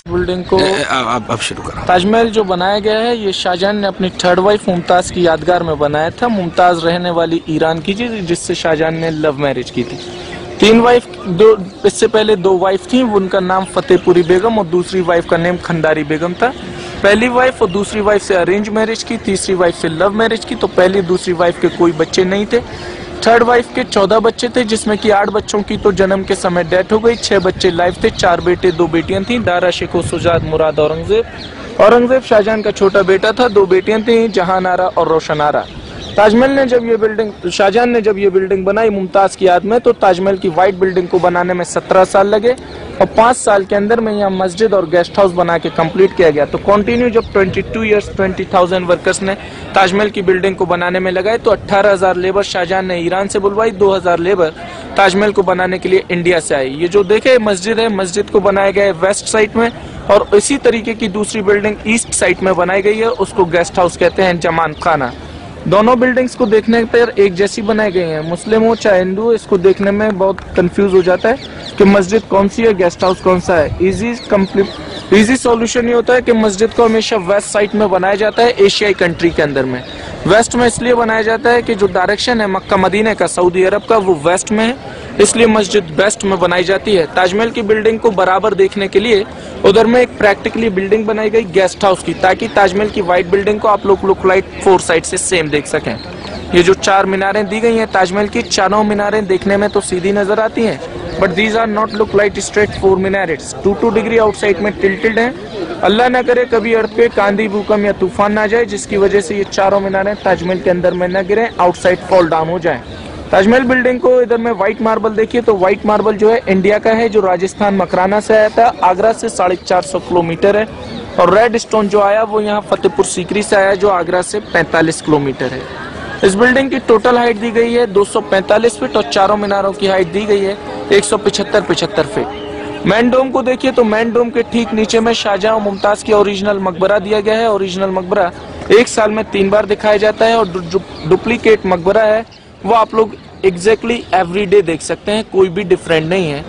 Building को अब शुरू करो। ताजमहल जो बनाया गया है ये शाहजहां ने अपनी थर्ड वाइफ मुमताज की यादगार में बनाया था। मुमताज रहने वाली ईरान की थी जिससे शाहजहां ने लव मैरिज की थी। तीन वाइफ, इससे पहले दो वाइफ थी, उनका नाम फतेहपुरी बेगम और दूसरी वाइफ का नेम खंडारी बेगम था। पहली वाइफ और दूसरी वाइफ से अरेंज मैरिज की, तीसरी वाइफ से लव मैरिज की। तो पहली दूसरी वाइफ के कोई बच्चे नहीं थे। थर्ड वाइफ के 14 बच्चे थे जिसमें कि 8 बच्चों की तो जन्म के समय डेथ हो गई, 6 बच्चे लाइव थे, 4 बेटे 2 बेटियां थीं, दारा शिको सुजात मुराद औरंगजेब शाहजहां का छोटा बेटा था, 2 बेटियां थीं, जहान आरा और रोशन आरा। शाहजहां ने जब ये बिल्डिंग बनाई मुमताज की याद में, तो ताजमहल की व्हाइट बिल्डिंग को बनाने में 17 साल लगे और 5 साल के अंदर में यहाँ मस्जिद और गेस्ट हाउस बना के कंप्लीट किया गया। तो कंटिन्यू जब 22 ईयर्स 20,000 वर्कर्स ने ताजमहल की बिल्डिंग को बनाने में लगाए, तो 18,000 लेबर शाहजहां ने ईरान से बुलवाई, 2,000 लेबर ताजमहल को बनाने के लिए इंडिया से आई। ये जो देखे मस्जिद है, मस्जिद को बनाया गया है वेस्ट साइड में, और इसी तरीके की दूसरी बिल्डिंग ईस्ट साइड में बनाई गई है, उसको गेस्ट हाउस कहते हैं, जमान खाना। दोनों बिल्डिंग्स को देखने पर एक जैसी बनाई गई है। मुस्लिम हो चाहे हिंदू, इसको देखने में बहुत कंफ्यूज हो जाता है कि मस्जिद कौन सी है, गेस्ट हाउस कौन सा है। इजी सॉल्यूशन ये होता है कि मस्जिद को हमेशा वेस्ट साइड में बनाया जाता है एशियाई कंट्री के अंदर में। वेस्ट में इसलिए बनाया जाता है कि जो डायरेक्शन है मक्का मदीने का, सऊदी अरब का, वो वेस्ट में है, इसलिए मस्जिद वेस्ट में बनाई जाती है। ताजमहल की बिल्डिंग को बराबर देखने के लिए उधर में एक प्रैक्टिकली बिल्डिंग बनाई गई गेस्ट हाउस की, ताकि ताजमहल की व्हाइट बिल्डिंग को आप लोग लुक लाइक 4 साइड से सेम देख सकें। ये जो 4 मीनारें दी गई हैं ताजमहल की, चारों मीनारें देखने में तो सीधी नजर आती हैं, but these are not look like straight 4 minarets. 2 degree outside में टिल्टेड हैं। अल्लाह न करे कभी अर्थक्वेक, आंधी, भूकंप या तूफान ना जाए जिसकी वजह से ये चारों मीनारें ताजमहल के अंदर में न गिरे, आउटसाइड फॉल डाउन हो जाए। ताजमहल बिल्डिंग को इधर में व्हाइट मार्बल देखिए, तो व्हाइट मार्बल जो है इंडिया का है, जो राजस्थान मकराना से आया था, आगरा से 450 किलोमीटर है। और रेड स्टोन जो आया वो यहाँ फतेहपुर सीकरी से आया, जो आगरा से 45 किलोमीटर है। इस बिल्डिंग की टोटल हाइट दी गई है 245 फीट और चारों मीनारों की हाइट दी गई है 175 फीट। मैन डोम को देखिए, तो मैन डोम के ठीक नीचे में शाहजहां और मुमताज की ओरिजिनल मकबरा दिया गया है। ओरिजिनल मकबरा 1 साल में 3 बार दिखाया जाता है, और डुप्लीकेट मकबरा है वो आप लोग एग्जैक्टली एवरीडे देख सकते हैं, कोई भी डिफरेंट नहीं है।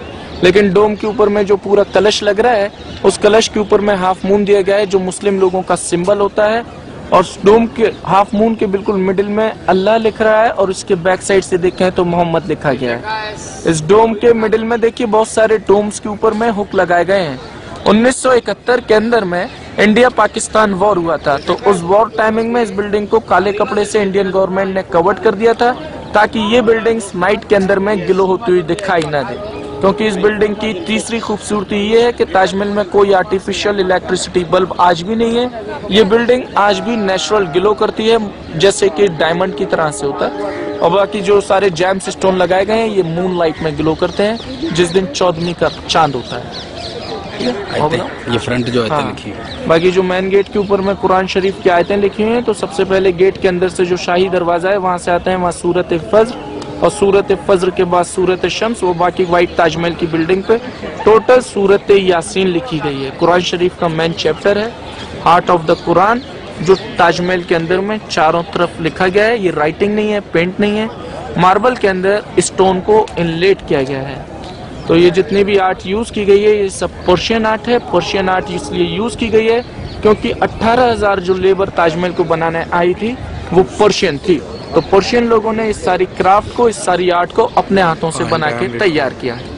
लेकिन डोम के ऊपर में जो पूरा कलश लग रहा है, उस कलश के ऊपर में हाफ मून दिया गया है, जो मुस्लिम लोगों का सिंबल होता है। और डोम के हाफ मून के बिल्कुल मिडिल में अल्लाह लिख रहा है, और उसके बैक साइड से देखें तो मोहम्मद लिखा गया है। इस डोम के मिडिल में देखिए बहुत सारे डोम्स के ऊपर में हुक लगाए गए हैं। 1971 के अंदर में इंडिया पाकिस्तान वॉर हुआ था, तो उस वॉर टाइमिंग में इस बिल्डिंग को काले कपड़े से इंडियन गवर्नमेंट ने कवर्ड कर दिया था, ताकि ये बिल्डिंग्स नाइट के अंदर में ग्लो होती हुई दिखाई ना दे। क्योंकि इस बिल्डिंग की तीसरी खूबसूरती ये है कि ताजमहल में कोई आर्टिफिशियल इलेक्ट्रिसिटी बल्ब आज भी नहीं है। ये बिल्डिंग आज भी नेचुरल ग्लो करती है, जैसे कि डायमंड की तरह से होता है। और बाकी जो सारे जैम्स स्टोन लगाए गए हैं ये मून लाइट में ग्लो करते हैं, जिस दिन 14वीं का चांद होता है। ये फ्रंट जो आयतें लिखी है। बाकी जो मेन गेट के ऊपर में कुरान शरीफ की आयतें लिखी हुई हैं, तो सबसे पहले गेट के अंदर से जो शाही दरवाजा है वहां से आते हैं, वहाँ सूरत फज्र, और सूरत फज्र के बाद सूरत शम्स, वो बाकी व्हाइट ताजमहल की बिल्डिंग पे टोटल सूरत यासीन लिखी गई है। कुरान शरीफ का मेन चैप्टर है, हार्ट ऑफ द कुरान, जो ताजमहल के अंदर में चारों तरफ लिखा गया है। ये राइटिंग नहीं है, पेंट नहीं है, मार्बल के अंदर स्टोन को इनलेट किया गया है। तो ये जितनी भी आर्ट यूज की गई है ये सब पर्शियन आर्ट है। पर्शियन आर्ट इसलिए यूज की गई है क्योंकि 18,000 जो लेबर ताजमहल को बनाने आई थी वो पर्शियन थी। तो पर्शियन लोगों ने इस सारी क्राफ्ट को, इस सारी आर्ट को अपने हाथों से बना के तैयार किया है।